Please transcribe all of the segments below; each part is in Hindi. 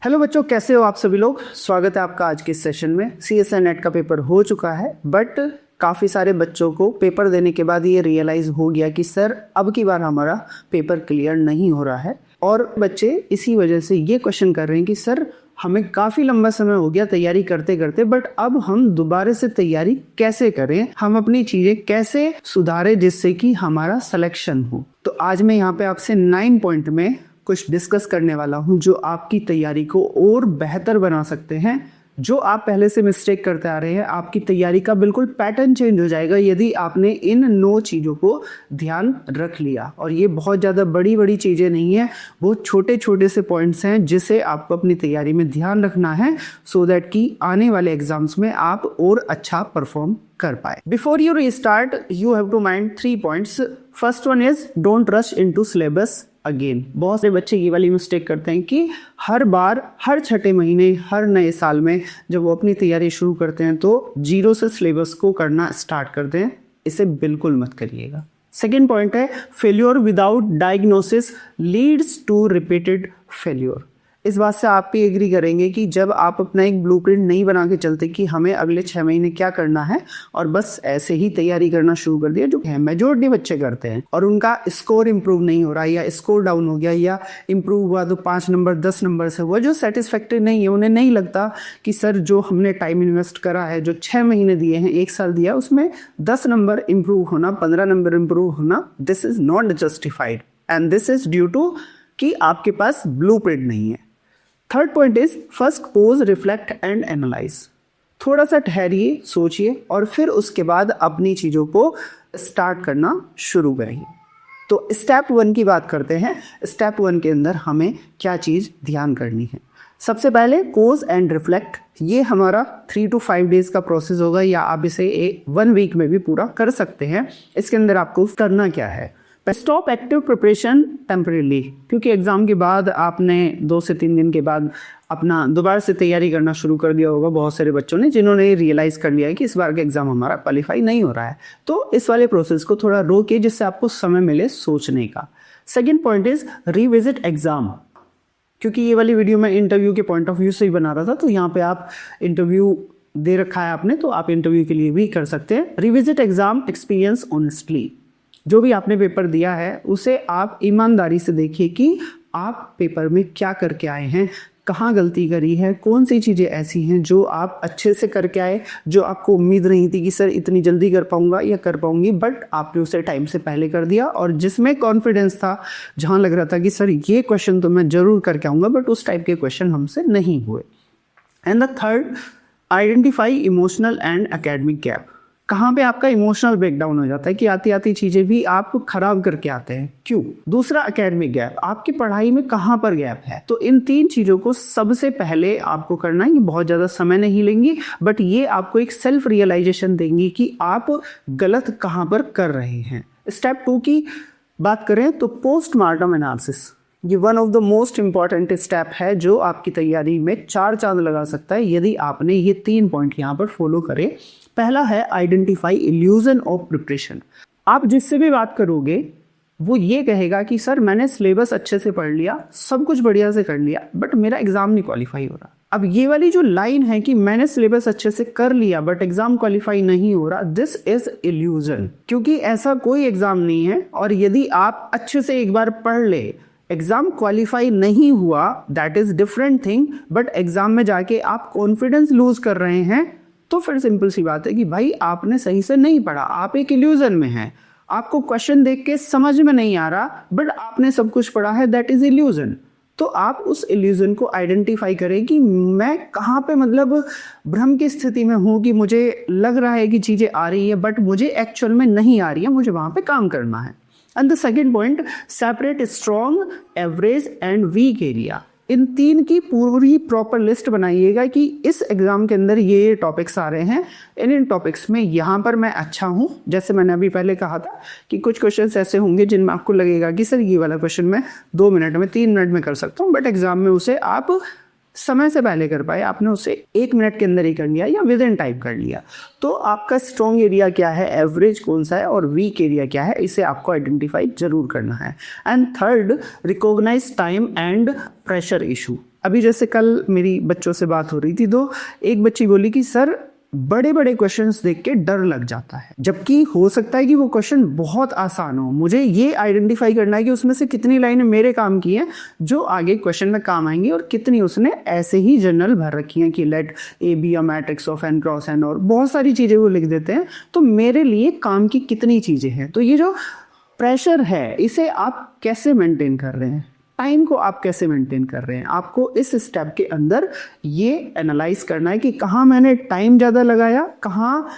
हेलो बच्चों, कैसे हो आप सभी लोग। स्वागत है आपका आज के सेशन में। CSI नेट का पेपर हो चुका है, बट काफ़ी सारे बच्चों को पेपर देने के बाद ये रियलाइज़ हो गया कि सर अब की बार हमारा पेपर क्लियर नहीं हो रहा है। और बच्चे इसी वजह से ये क्वेश्चन कर रहे हैं कि सर हमें काफ़ी लंबा समय हो गया तैयारी करते करते, बट अब हम दोबारा से तैयारी कैसे करें, हम अपनी चीज़ें कैसे सुधारें जिससे कि हमारा सिलेक्शन हो। तो आज मैं यहाँ पे आपसे 9 पॉइंट में कुछ डिस्कस करने वाला हूं जो आपकी तैयारी को और बेहतर बना सकते हैं। जो आप पहले से मिस्टेक करते आ रहे हैं, आपकी तैयारी का बिल्कुल पैटर्न चेंज हो जाएगा यदि आपने इन 9 चीज़ों को ध्यान रख लिया। और ये बहुत ज़्यादा बड़ी बड़ी चीज़ें नहीं है, वो छोटे छोटे से पॉइंट्स हैं जिसे आपको अपनी तैयारी में ध्यान रखना है, सो दैट कि आने वाले एग्जाम्स में आप और अच्छा परफॉर्म कर पाए। Before you restart you have to mind 3 points. First one is don't rush into syllabus again. बहुत से बच्चे ये वाली मिस्टेक करते हैं कि हर बार, हर छठे महीने, हर नए साल में जब वो अपनी तैयारी शुरू करते हैं तो जीरो से सिलेबस को करना स्टार्ट करते हैं। इसे बिल्कुल मत करिएगा। सेकेंड पॉइंट है failure without diagnosis leads to repeated failure. इस बात से आप भी एग्री करेंगे कि जब आप अपना एक ब्लूप्रिंट नहीं बना के चलते कि हमें अगले 6 महीने क्या करना है और बस ऐसे ही तैयारी करना शुरू कर दिया, जो है मेजॉरिटी बच्चे करते हैं, और उनका स्कोर इंप्रूव नहीं हो रहा या स्कोर डाउन हो गया या इंप्रूव हुआ तो 5 नंबर 10 नंबर से हुआ, जो सेटिस्फैक्ट्री नहीं है। उन्हें नहीं लगता कि सर जो हमने टाइम इन्वेस्ट करा है, जो 6 महीने दिए हैं, 1 साल दिया, उसमें 10 नंबर इंप्रूव होना, 15 नंबर इंप्रूव होना, this is not justified and this is due to कि आपके पास ब्लूप्रिंट नहीं है। Third point is first pause, reflect and analyse. थोड़ा सा ठहरिए, सोचिए और फिर उसके बाद अपनी चीज़ों को स्टार्ट करना शुरू करिए। तो स्टेप 1 की बात करते हैं। स्टेप 1 के अंदर हमें क्या चीज़ ध्यान करनी है। सबसे पहले पोज एंड रिफ्लेक्ट। ये हमारा 3 to 5 डेज का प्रोसेस होगा, या आप इसे 1 वीक में भी पूरा कर सकते हैं। इसके अंदर आपको करना क्या है, स्टॉप एक्टिव प्रिपरेशन टेम्परेली, क्योंकि एग्जाम के बाद आपने 2 से 3 दिन के बाद अपना दोबारा से तैयारी करना शुरू कर दिया होगा। बहुत सारे बच्चों ने जिन्होंने रियलाइज़ कर लिया है कि इस बार का एग्जाम हमारा क्वालिफाई नहीं हो रहा है। तो इस वाले प्रोसेस को थोड़ा रोकिए जिससे आपको समय मिले सोचने का। Second point is revisit exam. क्योंकि ये वाली वीडियो मैं इंटरव्यू के पॉइंट ऑफ व्यू से ही बना रहा था, तो यहाँ पे आप इंटरव्यू दे रखा है आपने, तो आप इंटरव्यू के लिए भी कर सकते हैं। Revisit exam experience honestly. जो भी आपने पेपर दिया है उसे आप ईमानदारी से देखिए कि आप पेपर में क्या करके आए हैं, कहाँ गलती करी है, कौन सी चीज़ें ऐसी हैं जो आप अच्छे से करके आए, जो आपको उम्मीद नहीं थी कि सर इतनी जल्दी कर पाऊंगा या कर पाऊंगी, बट आपने उसे टाइम से पहले कर दिया, और जिसमें कॉन्फिडेंस था, जहाँ लग रहा था कि सर ये क्वेश्चन तो मैं ज़रूर करके आऊँगा, बट उस टाइप के क्वेश्चन हमसे नहीं हुए। And the third, identify emotional and academic gap. कहाँ पे आपका इमोशनल ब्रेकडाउन हो जाता है कि आती आती चीज़ें भी आप खराब करके आते हैं, क्यों। दूसरा, एकेडमिक गैप, आपकी पढ़ाई में कहाँ पर गैप है। तो इन 3 चीज़ों को सबसे पहले आपको करना है। ये बहुत ज़्यादा समय नहीं लेंगी, बट ये आपको एक सेल्फ रियलाइजेशन देंगी कि आप गलत कहाँ पर कर रहे हैं। स्टेप 2 की बात करें तो पोस्टमार्टम एनालिसिस। ये one of the most important step है जो आपकी तैयारी में 4 चांद लगा सकता है यदि आपने ये 3 पॉइंट यहाँ पर फॉलो करे। पहला है आइडेंटिफाई इल्यूजन ऑफ प्रिपरेशन। आप जिससे भी बात करोगे वो ये कहेगा कि सर मैंने सिलेबस अच्छे से पढ़ लिया, सब कुछ बढ़िया से कर लिया, बट मेरा एग्जाम नहीं क्वालिफाई हो रहा। अब ये वाली जो लाइन है कि मैंने सिलेबस अच्छे से कर लिया बट एग्जाम क्वालिफाई नहीं हो रहा, दिस इज इल्यूजन, क्योंकि ऐसा कोई एग्जाम नहीं है। और यदि आप अच्छे से एक बार पढ़ ले, एग्जाम क्वालिफाई नहीं हुआ, that is different thing, but exam में जाके आप कॉन्फिडेंस लूज कर रहे हैं, तो फिर सिंपल सी बात है कि भाई आपने सही से नहीं पढ़ा, आप एक इल्यूजन में हैं। आपको क्वेश्चन देख के समझ में नहीं आ रहा, बट आपने सब कुछ पढ़ा है, दैट इज इल्यूजन। तो आप उस इल्यूजन को आइडेंटिफाई करें कि मैं कहाँ पे मतलब भ्रम की स्थिति में हूँ, कि मुझे लग रहा है कि चीज़ें आ रही है बट मुझे एक्चुअल में नहीं आ रही है, मुझे वहाँ पे काम करना है। And the second point, separate strong, average and weak area. इन 3 की पूरी प्रॉपर लिस्ट बनाइएगा कि इस एग्जाम के अंदर ये टॉपिक्स आ रहे हैं, इन टॉपिक्स में यहाँ पर मैं अच्छा हूँ। जैसे मैंने अभी पहले कहा था कि कुछ क्वेश्चंस ऐसे होंगे जिनमें आपको लगेगा कि सर ये वाला क्वेश्चन मैं 2 मिनट में, 3 मिनट में कर सकता हूँ, बट एग्जाम में उसे आप समय से पहले कर पाए, आपने उसे 1 मिनट के अंदर ही कर लिया या विद इन टाइम कर लिया। तो आपका स्ट्रॉन्ग एरिया क्या है, एवरेज कौन सा है और वीक एरिया क्या है, इसे आपको आइडेंटिफाई जरूर करना है। And third, recognise time and pressure issue. अभी जैसे कल मेरी बच्चों से बात हो रही थी तो एक बच्ची बोली कि सर बड़े बड़े क्वेश्चंस देख के डर लग जाता है, जबकि हो सकता है कि वो क्वेश्चन बहुत आसान हो। मुझे ये आइडेंटिफाई करना है कि उसमें से कितनी लाइनें मेरे काम की हैं जो आगे क्वेश्चन में काम आएंगी और कितनी उसने ऐसे ही जनरल भर रखी हैं कि let A B a matrix of n cross n, और बहुत सारी चीज़ें वो लिख देते हैं। तो मेरे लिए काम की कितनी चीज़ें हैं। तो ये जो प्रेशर है इसे आप कैसे मेंटेन कर रहे हैं, टाइम को आप कैसे मेंटेन कर रहे हैं, आपको इस स्टेप के अंदर ये एनालाइज करना है कि कहाँ मैंने टाइम ज़्यादा लगाया, कहाँ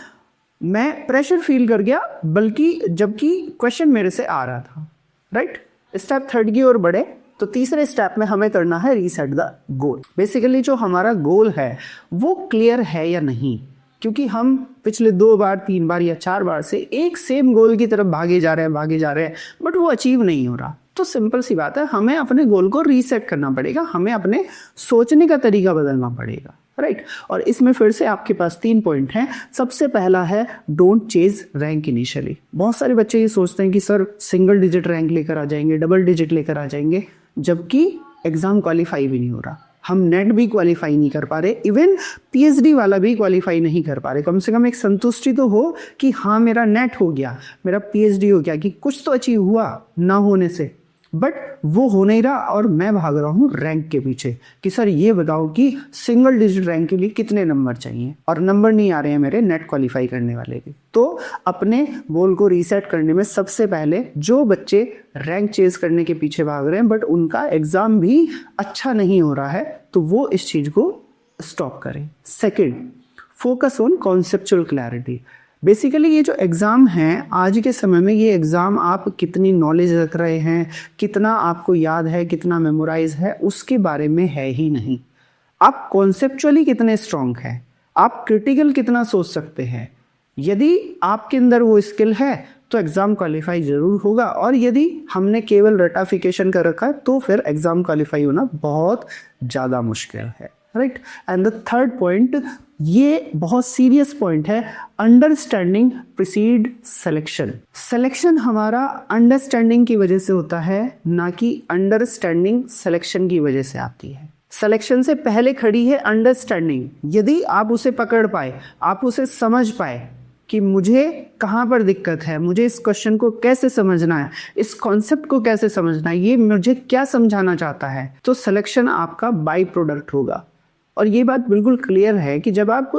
मैं प्रेशर फील कर गया बल्कि जबकि क्वेश्चन मेरे से आ रहा था। राइट, स्टेप थर्ड की ओर बढ़े तो तीसरे स्टेप में हमें करना है रीसेट द गोल। बेसिकली जो हमारा गोल है वो क्लियर है या नहीं, क्योंकि हम पिछले 2 बार 3 बार या 4 बार से एक सेम गोल की तरफ भागे जा रहे हैं बट वो अचीव नहीं हो रहा। तो सिंपल सी बात है, हमें अपने गोल को रीसेट करना पड़ेगा, हमें अपने सोचने का तरीका बदलना पड़ेगा। राइट, और इसमें फिर से आपके पास 3 पॉइंट हैं। सबसे पहला है डोंट चेज रैंक इनिशियली। बहुत सारे बच्चे ये सोचते हैं कि सर सिंगल डिजिट रैंक लेकर आ जाएंगे, डबल डिजिट लेकर आ जाएंगे, जबकि एग्जाम क्वालिफाई भी नहीं हो रहा। हम नेट भी क्वालिफाई नहीं कर पा रहे, इवन पीएचडी वाला भी क्वालिफाई नहीं कर पा रहे। कम से कम एक संतुष्टि तो हो कि हाँ मेरा नेट हो गया, मेरा पीएचडी हो गया, कि कुछ तो अचीव हुआ ना होने से। बट वो हो नहीं रहा और मैं भाग रहा हूँ रैंक के पीछे कि सर ये बताओ कि सिंगल डिजिट रैंक के लिए कितने नंबर चाहिए, और नंबर नहीं आ रहे हैं मेरे नेट क्वालिफाई करने वाले के। तो अपने गोल को रीसेट करने में सबसे पहले जो बच्चे रैंक चेज करने के पीछे भाग रहे हैं बट उनका एग्जाम भी अच्छा नहीं हो रहा है, तो वो इस चीज़ को स्टॉप करें। Second, focus on conceptual clarity. Basically ये जो एग्ज़ाम हैं आज के समय में, ये एग्ज़ाम आप कितनी नॉलेज रख रहे हैं, कितना आपको याद है, कितना मेमोराइज है, उसके बारे में है ही नहीं। आप कॉन्सेप्चुअली कितने स्ट्रांग हैं, आप क्रिटिकल कितना सोच सकते हैं। यदि आपके अंदर वो स्किल है तो एग्ज़ाम क्वालिफाई ज़रूर होगा, और यदि हमने केवल रटाफिकेशन कर रखा है तो फिर एग्ज़ाम क्वालिफाई होना बहुत ज़्यादा मुश्किल है। Right, and the third point, ये बहुत सीरियस पॉइंट है, अंडरस्टैंडिंग प्रीसीड सिलेक्शन। सिलेक्शन हमारा अंडरस्टैंडिंग की वजह से होता है, ना कि अंडरस्टैंडिंग सिलेक्शन की वजह से आती है। सिलेक्शन से पहले खड़ी है अंडरस्टैंडिंग। यदि आप उसे पकड़ पाए, आप उसे समझ पाए कि मुझे कहाँ पर दिक्कत है, मुझे इस क्वेश्चन को कैसे समझना है, इस कॉन्सेप्ट को कैसे समझना है, ये मुझे क्या समझाना चाहता है, तो सिलेक्शन आपका बाई प्रोडक्ट होगा। और ये बात बिल्कुल क्लियर है कि जब आप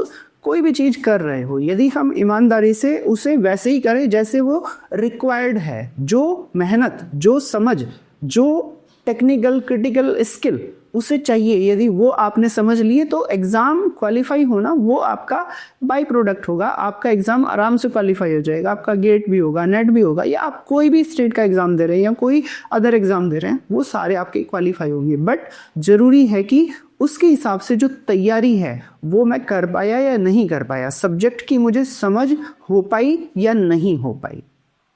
कोई भी चीज़ कर रहे हो, यदि हम ईमानदारी से उसे वैसे ही करें जैसे वो रिक्वायर्ड है, जो मेहनत, जो समझ, जो टेक्निकल क्रिटिकल स्किल उसे चाहिए, यदि वो आपने समझ लिए तो एग्ज़ाम क्वालिफाई होना वो आपका बाई प्रोडक्ट होगा। आपका एग्ज़ाम आराम से क्वालिफाई हो जाएगा, आपका गेट भी होगा, नेट भी होगा, या आप कोई भी स्टेट का एग्ज़ाम दे रहे हैं या कोई अदर एग्ज़ाम दे रहे हैं, वो सारे आपके क्वालिफाई होंगे। बट ज़रूरी है कि उसके हिसाब से जो तैयारी है वो मैं कर पाया या नहीं कर पाया, सब्जेक्ट की मुझे समझ हो पाई या नहीं हो पाई।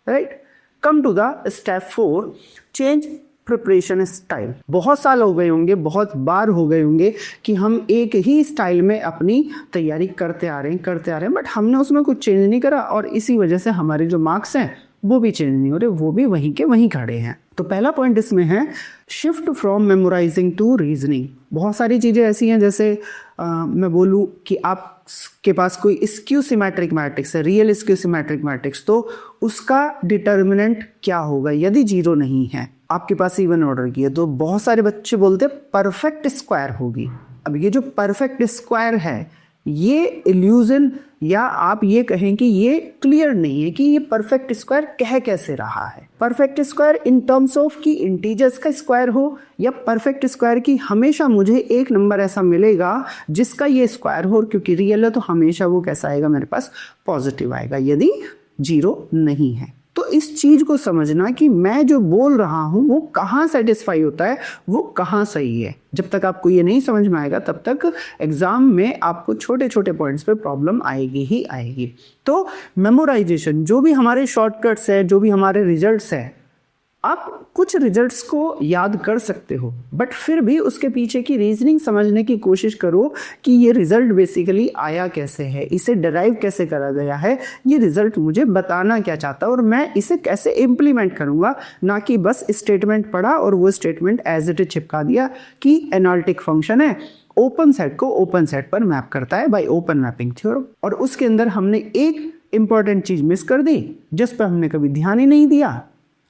Right, come to the step 4, change preparation style. बहुत साल हो गए होंगे, बहुत बार हो गए होंगे कि हम एक ही स्टाइल में अपनी तैयारी करते आ रहे हैं, बट हमने उसमें कुछ चेंज नहीं करा और इसी वजह से हमारे जो मार्क्स हैं वो भी चेंज नहीं हो रहे, वो भी वहीं के वहीं खड़े हैं। तो पहला पॉइंट इसमें है shift from memorising to reasoning. बहुत सारी चीज़ें ऐसी हैं, जैसे मैं बोलूँ कि आपके पास कोई स्क्यू सिमेट्रिक मैट्रिक्स है, रियल स्क्यू सिमेट्रिक मैट्रिक्स, तो उसका डिटर्मिनेंट क्या होगा यदि 0 नहीं है, आपके पास इवन ऑर्डर की है, तो बहुत सारे बच्चे बोलते हैं परफेक्ट स्क्वायर होगी। अब ये जो परफेक्ट स्क्वायर है, ये इल्यूजन, या आप ये कहें कि ये क्लियर नहीं है कि ये परफेक्ट स्क्वायर कह कैसे रहा है। Perfect square in terms of कि इंटीजर्स का स्क्वायर हो, या परफेक्ट स्क्वायर की हमेशा मुझे एक नंबर ऐसा मिलेगा जिसका ये स्क्वायर हो, क्योंकि रियल है तो हमेशा वो कैसा आएगा मेरे पास, पॉजिटिव आएगा यदि 0 नहीं है। तो इस चीज़ को समझना कि मैं जो बोल रहा हूँ वो कहाँ सेटिस्फाई होता है, वो कहाँ सही है। जब तक आपको ये नहीं समझ में आएगा तब तक एग्जाम में आपको छोटे छोटे पॉइंट्स पे प्रॉब्लम आएगी ही आएगी। तो मेमोराइजेशन, जो भी हमारे शॉर्टकट्स है, जो भी हमारे रिजल्ट्स है, आप कुछ रिजल्ट्स को याद कर सकते हो, बट फिर भी उसके पीछे की रीजनिंग समझने की कोशिश करो कि ये रिजल्ट बेसिकली आया कैसे है, इसे डिराइव कैसे करा गया है, ये रिजल्ट मुझे बताना क्या चाहता है और मैं इसे कैसे इम्प्लीमेंट करूँगा। ना कि बस स्टेटमेंट पढ़ा और वो स्टेटमेंट एज इट इज चिपका दिया कि एनालिटिक फंक्शन है, ओपन सेट को ओपन सेट पर मैप करता है बाय ओपन मैपिंग थ्योरम, और उसके अंदर हमने एक इंपॉर्टेंट चीज मिस कर दी जिस पर हमने कभी ध्यान ही नहीं दिया,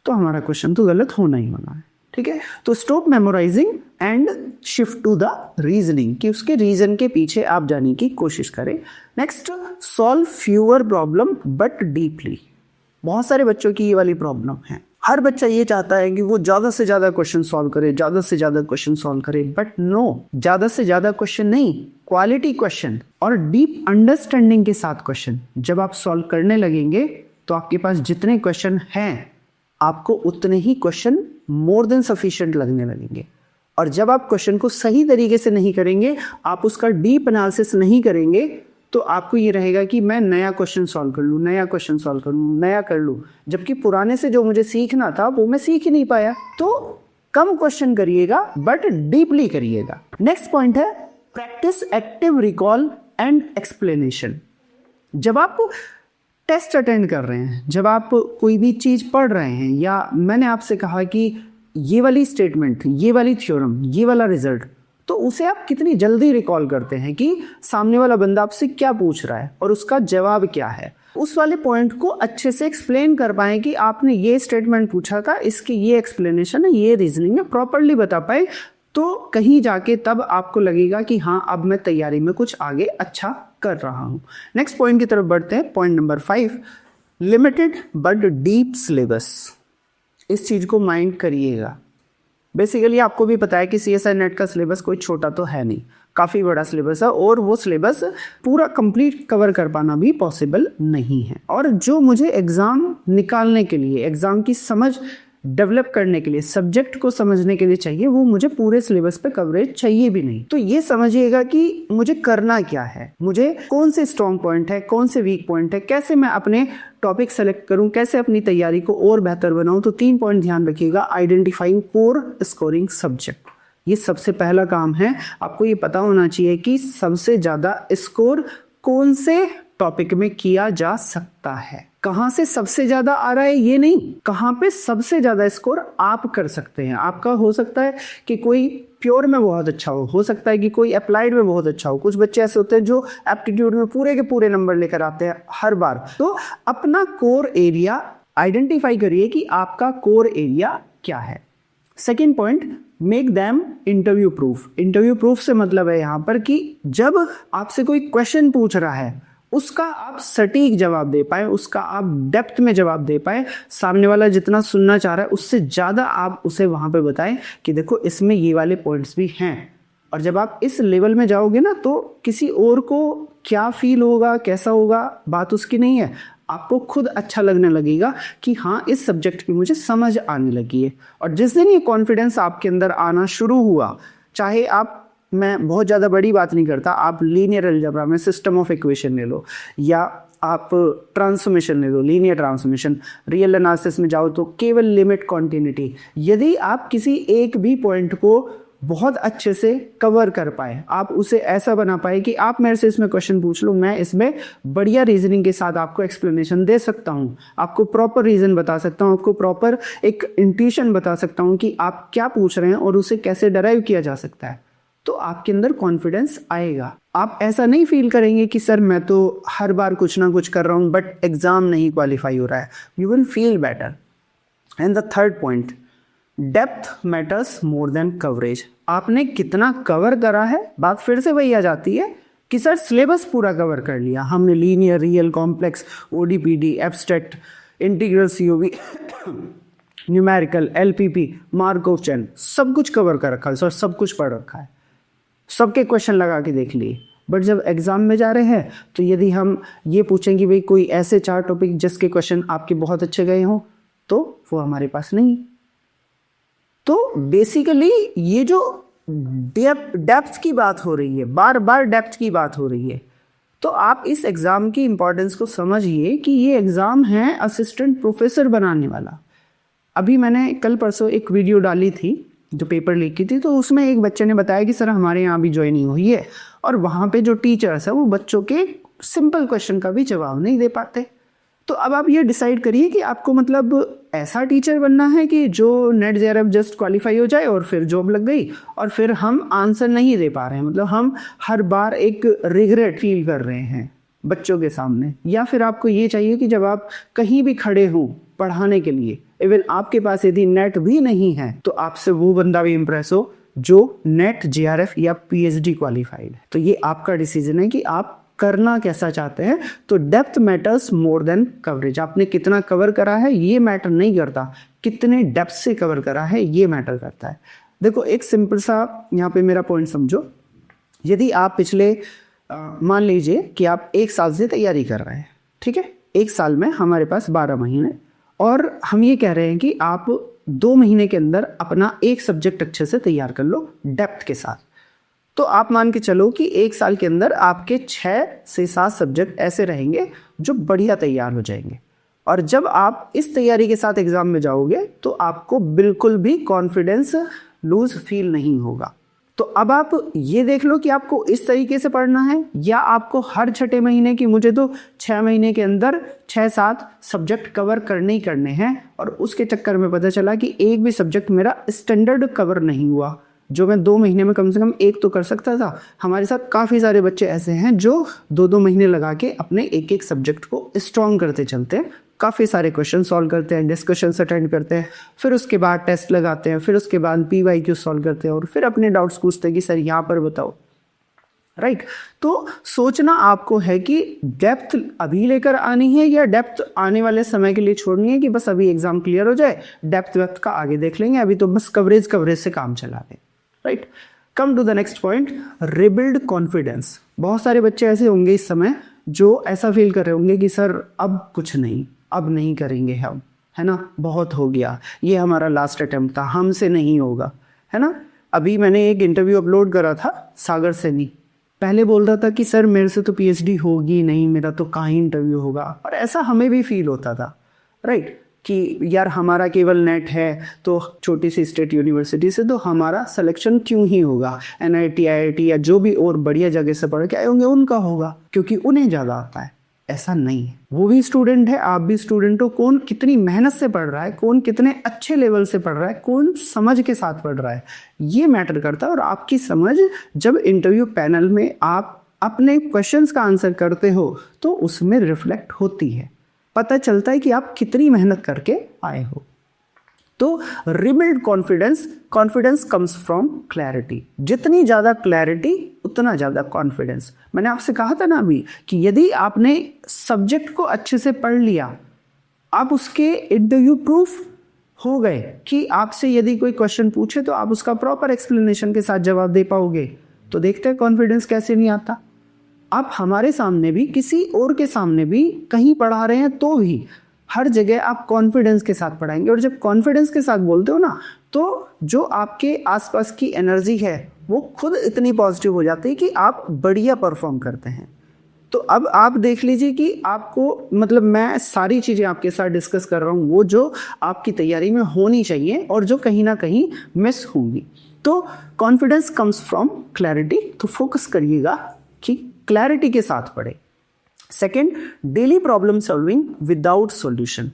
तो हमारा क्वेश्चन तो गलत होना ही होना है। ठीक है, तो stop memorising and shift to the reasoning, कि उसके रीजन के पीछे आप जाने की कोशिश करें। Next, solve fewer problem but deeply. बहुत सारे बच्चों की ये वाली प्रॉब्लम है। हर बच्चा ये चाहता है कि वो ज़्यादा से ज़्यादा क्वेश्चन सॉल्व करे, ज़्यादा से ज़्यादा क्वेश्चन सॉल्व करे, बट नो, ज़्यादा से ज़्यादा क्वेश्चन नहीं, क्वालिटी क्वेश्चन और डीप अंडरस्टैंडिंग के साथ क्वेश्चन जब आप सॉल्व करने लगेंगे तो आपके पास जितने क्वेश्चन हैं आपको उतने ही क्वेश्चन मोर देन सफिशिएंट लगने लगेंगे। और जब आप क्वेश्चन को सही तरीके से नहीं करेंगे, आप उसका डीप एनालिसिस नहीं करेंगे, तो आपको ये रहेगा कि मैं नया क्वेश्चन सॉल्व कर लूँ, नया क्वेश्चन सॉल्व कर लूँ, नया कर लूँ, जबकि पुराने से जो मुझे सीखना था वो मैं सीख ही नहीं पाया। तो कम क्वेश्चन करिएगा बट डीपली करिएगा। नेक्स्ट पॉइंट है practice active recall and explanation. जब आप टेस्ट अटेंड कर रहे हैं, जब आप कोई भी चीज़ पढ़ रहे हैं, या मैंने आपसे कहा कि ये वाली स्टेटमेंट, ये वाली थ्योरम, ये वाला रिजल्ट, तो उसे आप कितनी जल्दी रिकॉल करते हैं कि सामने वाला बंदा आपसे क्या पूछ रहा है और उसका जवाब क्या है। उस वाले पॉइंट को अच्छे से एक्सप्लेन कर पाएं कि आपने ये स्टेटमेंट पूछा था, इसकी ये एक्सप्लेनेशन है, ये रीजनिंग है, प्रॉपरली बता पाए, तो कहीं जाके तब आपको लगेगा कि हाँ अब मैं तैयारी में कुछ आगे अच्छा कर रहा हूँ। नेक्स्ट पॉइंट की तरफ बढ़ते हैं, point number 5, limited but deep syllabus. इस चीज़ को माइंड करिएगा। बेसिकली आपको भी पता है कि CSI नेट का सिलेबस कोई छोटा तो है नहीं, काफ़ी बड़ा सिलेबस है और वो सिलेबस पूरा कंप्लीट कवर कर पाना भी पॉसिबल नहीं है। और जो मुझे एग्ज़ाम निकालने के लिए, एग्ज़ाम की समझ डेवलप करने के लिए, सब्जेक्ट को समझने के लिए चाहिए, वो मुझे पूरे सिलेबस पे कवरेज चाहिए भी नहीं। तो ये समझिएगा कि मुझे करना क्या है, मुझे कौन से स्ट्रॉन्ग पॉइंट है, कौन से वीक पॉइंट है, कैसे मैं अपने टॉपिक सेलेक्ट करूं, कैसे अपनी तैयारी को और बेहतर बनाऊं। तो 3 पॉइंट ध्यान रखिएगा। आइडेंटिफाइंग कोर स्कोरिंग सब्जेक्ट, ये सबसे पहला काम है। आपको ये पता होना चाहिए कि सबसे ज़्यादा स्कोर कौन से टॉपिक में किया जा सकता है। कहाँ से सबसे ज़्यादा आ रहा है ये नहीं, कहाँ पे सबसे ज़्यादा स्कोर आप कर सकते हैं। आपका हो सकता है कि कोई प्योर में बहुत अच्छा हो सकता है कि कोई अप्लाइड में बहुत अच्छा हो। कुछ बच्चे ऐसे होते हैं जो एप्टीट्यूड में पूरे के पूरे नंबर लेकर आते हैं हर बार। तो अपना कोर एरिया आइडेंटिफाई करिए कि आपका कोर एरिया क्या है। Second point, make them interview proof. Interview proof से मतलब है यहाँ पर कि जब आपसे कोई क्वेश्चन पूछ रहा है उसका आप सटीक जवाब दे पाए, उसका आप डेप्थ में जवाब दे पाए। सामने वाला जितना सुनना चाह रहा है उससे ज़्यादा आप उसे वहाँ पे बताएं कि देखो इसमें ये वाले पॉइंट्स भी हैं। और जब आप इस लेवल में जाओगे ना, तो किसी और को क्या फील होगा, कैसा होगा, बात उसकी नहीं है। आपको खुद अच्छा लगने लगेगा कि हाँ इस सब्जेक्ट की मुझे समझ आने लगी है। और जिस दिन ये कॉन्फिडेंस आपके अंदर आना शुरू हुआ, चाहे आप, मैं बहुत ज़्यादा बड़ी बात नहीं करता, आप लीनियर अलजेब्रा में सिस्टम ऑफ इक्वेशन ले लो, या आप ट्रांसफॉर्मेशन ले लो, लीनियर ट्रांसफॉर्मेशन, रियल एनालिसिस में जाओ तो केवल लिमिट कॉन्टिन्यूटी। यदि आप किसी एक भी पॉइंट को बहुत अच्छे से कवर कर पाए, आप उसे ऐसा बना पाए कि आप मेरे से इसमें क्वेश्चन पूछ लो, मैं इसमें बढ़िया रीजनिंग के साथ आपको एक्सप्लेनेशन दे सकता हूँ, आपको प्रॉपर रीजन बता सकता हूँ, आपको प्रॉपर एक इंट्यूशन बता सकता हूँ कि आप क्या पूछ रहे हैं और उसे कैसे डराइव किया जा सकता है, तो आपके अंदर कॉन्फिडेंस आएगा। आप ऐसा नहीं फील करेंगे कि सर मैं तो हर बार कुछ ना कुछ कर रहा हूँ बट एग्जाम नहीं क्वालिफाई हो रहा है। You will feel better. And the third point, depth matters more than coverage. आपने कितना कवर करा है, बात फिर से वही आ जाती है कि सर सिलेबस पूरा कवर कर लिया हमने, linear, real, complex, ODPD, abstract, integral, COV, numerical, LPP, Markov chain, सब कुछ कवर कर रखा है सर, सब कुछ पढ़ रखा है, सबके क्वेश्चन लगा के देख लिए। बट जब एग्जाम में जा रहे हैं तो यदि हम ये पूछें कि भाई कोई ऐसे 4 टॉपिक जिसके क्वेश्चन आपके बहुत अच्छे गए हों, तो वो हमारे पास नहीं। तो बेसिकली ये जो डेप्थ की बात हो रही है, बार बार डेप्थ की बात हो रही है, तो आप इस एग्ज़ाम की इंपॉर्टेंस को समझिए कि ये एग्ज़ाम है असिस्टेंट प्रोफेसर बनाने वाला। अभी मैंने कल परसों एक वीडियो डाली थी जो पेपर लीक की थी, तो उसमें एक बच्चे ने बताया कि सर हमारे यहाँ भी ज्वाइनिंग हुई है और वहाँ पे जो टीचर्स है वो बच्चों के सिंपल क्वेश्चन का भी जवाब नहीं दे पाते। तो अब आप ये डिसाइड करिए कि आपको मतलब ऐसा टीचर बनना है कि जो नेट जेआरएफ जस्ट क्वालिफाई हो जाए और फिर जॉब लग गई और फिर हम आंसर नहीं दे पा रहे हैं, मतलब हम हर बार एक रिग्रेट फील कर रहे हैं बच्चों के सामने। या फिर आपको ये चाहिए कि जब आप कहीं भी खड़े हों पढ़ाने के लिए, इवन आपके पास यदि नेट भी नहीं है, तो आपसे वो बंदा भी इम्प्रेस हो जो नेट जेआरएफ या पीएचडी क्वालिफाइड है। तो ये आपका डिसीजन है कि आप करना कैसा चाहते हैं। तो depth matters more than coverage. आपने कितना कवर करा है ये मैटर नहीं करता, कितने डेप्थ से कवर करा है ये मैटर करता है। देखो एक सिंपल सा यहाँ पे मेरा पॉइंट समझो। यदि आप पिछले मान लीजिए कि आप 1 साल से तैयारी कर रहे हैं, ठीक है। 1 साल में हमारे पास 12 महीने और हम ये कह रहे हैं कि आप 2 महीने के अंदर अपना एक सब्जेक्ट अच्छे से तैयार कर लो डेप्थ के साथ। तो आप मान के चलो कि 1 साल के अंदर आपके 6 से 7 सब्जेक्ट ऐसे रहेंगे जो बढ़िया तैयार हो जाएंगे। और जब आप इस तैयारी के साथ एग्जाम में जाओगे तो आपको बिल्कुल भी कॉन्फिडेंस लूज फील नहीं होगा। तो अब आप ये देख लो कि आपको इस तरीके से पढ़ना है या आपको हर 6 महीने की, मुझे तो 6 महीने के अंदर 6-7 सब्जेक्ट कवर करने ही करने हैं और उसके चक्कर में पता चला कि एक भी सब्जेक्ट मेरा स्टैंडर्ड कवर नहीं हुआ, जो मैं 2 महीने में कम से कम एक तो कर सकता था। हमारे साथ काफ़ी सारे बच्चे ऐसे हैं जो 2-2 महीने लगा के अपने एक एक सब्जेक्ट को स्ट्रॉन्ग करते चलते हैं, काफ़ी सारे क्वेश्चन सॉल्व करते हैं, डिस्कशंस अटेंड करते हैं, फिर उसके बाद टेस्ट लगाते हैं, फिर उसके बाद PYQ सॉल्व करते हैं और फिर अपने डाउट्स पूछते हैं कि सर यहाँ पर बताओ, राइट। तो सोचना आपको है कि डेप्थ अभी लेकर आनी है या डेप्थ आने वाले समय के लिए छोड़नी है कि बस अभी एग्जाम क्लियर हो जाए, डेप्थ का आगे देख लेंगे, अभी तो बस कवरेज से काम चला लें, right. Come to the next point, rebuild confidence. बहुत सारे बच्चे ऐसे होंगे इस समय जो ऐसा फील कर रहे होंगे कि सर अब कुछ नहीं, अब नहीं करेंगे हम, है ना, बहुत हो गया, ये हमारा लास्ट अटेम्प्ट था, हमसे नहीं होगा, है ना। अभी मैंने एक इंटरव्यू अपलोड करा था सागर सैनी, पहले बोल रहा था कि सर मेरे से तो PhD होगी नहीं, मेरा तो कहाँ ही इंटरव्यू होगा। और ऐसा हमें भी फील होता था, राइट, कि यार हमारा केवल नेट है तो छोटी सी स्टेट यूनिवर्सिटी से, तो हमारा सिलेक्शन क्यों ही होगा, NIT IIT या जो भी और बढ़िया जगह से पढ़ के आए होंगे उनका होगा क्योंकि उन्हें ज़्यादा आता है। ऐसा नहीं है, वो भी स्टूडेंट है, आप भी स्टूडेंट हो। कौन कितनी मेहनत से पढ़ रहा है, कौन कितने अच्छे लेवल से पढ़ रहा है, कौन समझ के साथ पढ़ रहा है, ये मैटर करता है। और आपकी समझ जब इंटरव्यू पैनल में आप अपने क्वेश्चंस का आंसर करते हो तो उसमें रिफ्लेक्ट होती है, पता चलता है कि आप कितनी मेहनत करके आए हो। तो rebuild confidence comes from clarity. जितनी ज़्यादा क्लैरिटी उतना ज़्यादा कॉन्फिडेंस। मैंने आपसे कहा था ना अभी कि यदि आपने सब्जेक्ट को अच्छे से पढ़ लिया, आप उसके इंटरव्यू प्रूफ हो गए कि आपसे यदि कोई क्वेश्चन पूछे तो आप उसका प्रॉपर एक्सप्लेनेशन के साथ जवाब दे पाओगे। तो देखते हैं कॉन्फिडेंस कैसे नहीं आता। आप हमारे सामने भी, किसी और के सामने भी कहीं पढ़ा रहे हैं तो भी हर जगह आप कॉन्फिडेंस के साथ पढ़ाएंगे। और जब कॉन्फिडेंस के साथ बोलते हो ना, तो जो आपके आसपास की एनर्जी है वो खुद इतनी पॉजिटिव हो जाती है कि आप बढ़िया परफॉर्म करते हैं। तो अब आप देख लीजिए कि आपको, मतलब मैं सारी चीज़ें आपके साथ डिस्कस कर रहा हूँ वो जो आपकी तैयारी में होनी चाहिए और जो कहीं ना कहीं मिस होंगी। तो कॉन्फिडेंस कम्स फ्रॉम क्लैरिटी। तो फोकस करिएगा कि क्लैरिटी के साथ पढ़े। Second, daily problem solving without solution.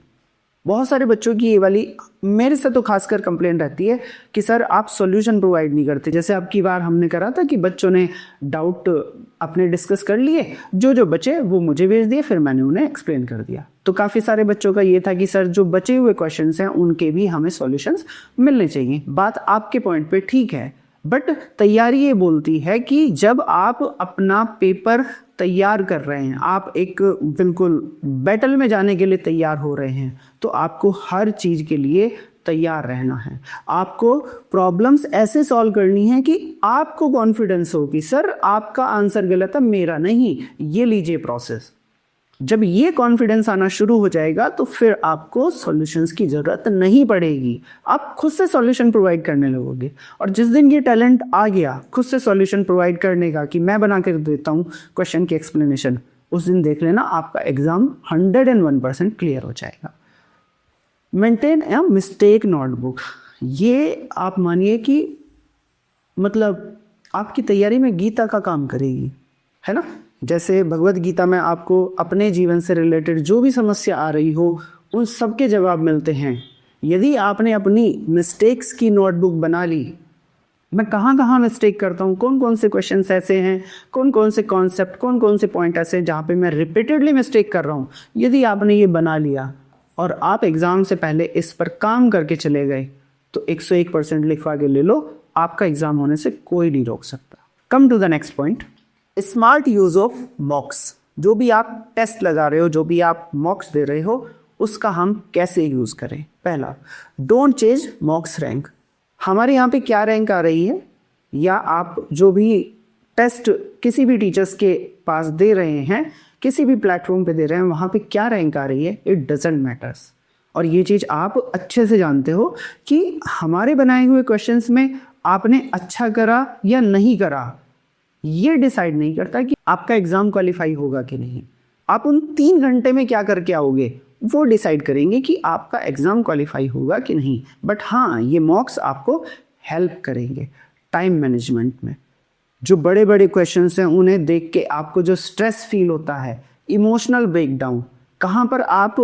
बहुत सारे बच्चों की ये वाली, मेरे से तो खासकर कंप्लेंट रहती है कि सर आप सॉल्यूशन प्रोवाइड नहीं करते। जैसे अब की बार हमने करा था कि बच्चों ने डाउट अपने डिस्कस कर लिए, जो बचे वो मुझे भेज दिए, फिर मैंने उन्हें एक्सप्लेन कर दिया। तो काफ़ी सारे बच्चों का ये था कि सर जो बचे हुए क्वेश्चंस हैं उनके भी हमें सॉल्यूशंस मिलने चाहिए। बात आपके पॉइंट पे ठीक है, बट तैयारी ये बोलती है कि जब आप अपना पेपर तैयार कर रहे हैं, आप एक बिल्कुल बैटल में जाने के लिए तैयार हो रहे हैं, तो आपको हर चीज़ के लिए तैयार रहना है। आपको प्रॉब्लम्स ऐसे सॉल्व करनी है कि आपको कॉन्फिडेंस हो कि सर आपका आंसर गलत है, मेरा नहीं, ये लीजिए प्रोसेस। जब ये कॉन्फिडेंस आना शुरू हो जाएगा तो फिर आपको सॉल्यूशंस की ज़रूरत नहीं पड़ेगी, आप खुद से सॉल्यूशन प्रोवाइड करने लगोगे। और जिस दिन ये टैलेंट आ गया खुद से सॉल्यूशन प्रोवाइड करने का कि मैं बना कर देता हूँ क्वेश्चन की एक्सप्लेनेशन, उस दिन देख लेना आपका एग्ज़ाम 101% क्लियर हो जाएगा। Maintain a mistake notebook. ये आप मानिए कि मतलब आपकी तैयारी में गीता का काम करेगी, है ना। जैसे भगवत गीता में आपको अपने जीवन से रिलेटेड जो भी समस्या आ रही हो उन सब के जवाब मिलते हैं। यदि आपने अपनी मिस्टेक्स की नोटबुक बना ली, मैं कहाँ कहाँ मिस्टेक करता हूँ, कौन कौन से क्वेश्चंस ऐसे हैं, कौन कौन से कॉन्सेप्ट, कौन कौन से पॉइंट ऐसे हैं जहाँ पे मैं रिपीटेडली मिस्टेक कर रहा हूँ, यदि आपने ये बना लिया और आप एग्ज़ाम से पहले इस पर काम करके चले गए तो 101% लिखवा के ले लो, आपका एग्ज़ाम होने से कोई नहीं रोक सकता। Come to the next point, smart use of mocks. जो भी आप टेस्ट लगा रहे हो, जो भी आप मॉक्स दे रहे हो, उसका हम कैसे यूज़ करें। पहला, डोंट चेंज मॉक्स रैंक। हमारे यहाँ पे क्या रैंक आ रही है, या आप जो भी टेस्ट किसी भी टीचर्स के पास दे रहे हैं, किसी भी प्लेटफॉर्म पे दे रहे हैं, वहाँ पे क्या रैंक आ रही है, इट डजंट मैटर्स। और ये चीज़ आप अच्छे से जानते हो कि हमारे बनाए हुए क्वेश्चंस में आपने अच्छा करा या नहीं करा, ये डिसाइड नहीं करता कि आपका एग्ज़ाम क्वालिफाई होगा कि नहीं। आप उन 3 घंटे में क्या करके आओगे वो डिसाइड करेंगे कि आपका एग्ज़ाम क्वालिफाई होगा कि नहीं। बट हाँ, ये मॉक्स आपको हेल्प करेंगे टाइम मैनेजमेंट में। जो बड़े बड़े क्वेश्चंस हैं उन्हें देख के आपको जो स्ट्रेस फील होता है, इमोशनल ब्रेकडाउन, कहाँ पर आप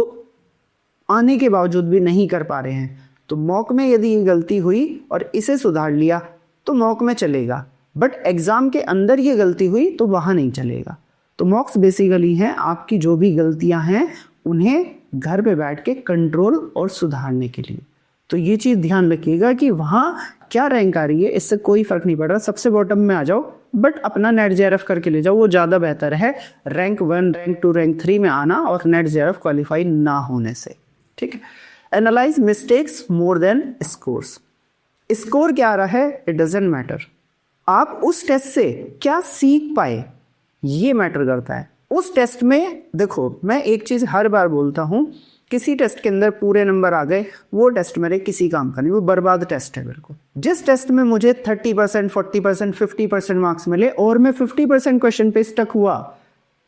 आने के बावजूद भी नहीं कर पा रहे हैं, तो मॉक में यदि ये गलती हुई और इसे सुधार लिया तो मॉक में चलेगा। बट एग्ज़ाम के अंदर ये गलती हुई तो वहाँ नहीं चलेगा। तो मॉक्स बेसिकली हैं आपकी जो भी गलतियाँ हैं उन्हें घर पे बैठ के कंट्रोल और सुधारने के लिए। तो ये चीज़ ध्यान रखिएगा कि वहाँ क्या रैंक आ रही है, इससे कोई फ़र्क नहीं पड़ रहा। सबसे बॉटम में आ जाओ, बट अपना नेट जेआरएफ करके ले जाओ, वो ज़्यादा बेहतर है रैंक 1, रैंक 2, रैंक 3 में आना और नेट जेआरएफ क्वालिफाई ना होने से। ठीक है। Analyse mistakes more than scores. Score क्या आ रहा है, इट डजेंट मैटर। आप उस टेस्ट से क्या सीख पाए ये मैटर करता है। उस टेस्ट में देखो, मैं एक चीज़ हर बार बोलता हूँ, किसी टेस्ट के अंदर पूरे नंबर आ गए, वो टेस्ट मेरे किसी काम का नहीं, वो बर्बाद टेस्ट है मेरे को। जिस टेस्ट में मुझे 30%, 40%, 50% मार्क्स मिले और मैं 50% क्वेश्चन पे स्टक हुआ,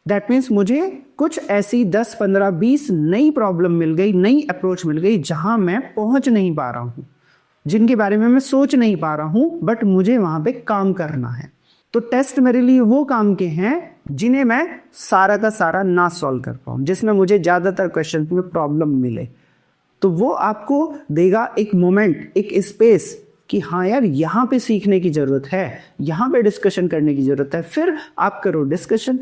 दैट मीन्स मुझे कुछ ऐसी 10, 15, 20 नई प्रॉब्लम मिल गई, नई अप्रोच मिल गई जहाँ मैं पहुँच नहीं पा रहा हूँ, जिनके बारे में मैं सोच नहीं पा रहा हूँ, बट मुझे वहाँ पे काम करना है। तो टेस्ट मेरे लिए वो काम के हैं जिन्हें मैं सारा का सारा ना सॉल्व कर पाऊँ, जिसमें मुझे ज़्यादातर क्वेश्चन में प्रॉब्लम मिले। तो वो आपको देगा एक मोमेंट, एक स्पेस कि हाँ यार, यहाँ पे सीखने की ज़रूरत है, यहाँ पे डिस्कशन करने की ज़रूरत है। फिर आप करो डिस्कशन,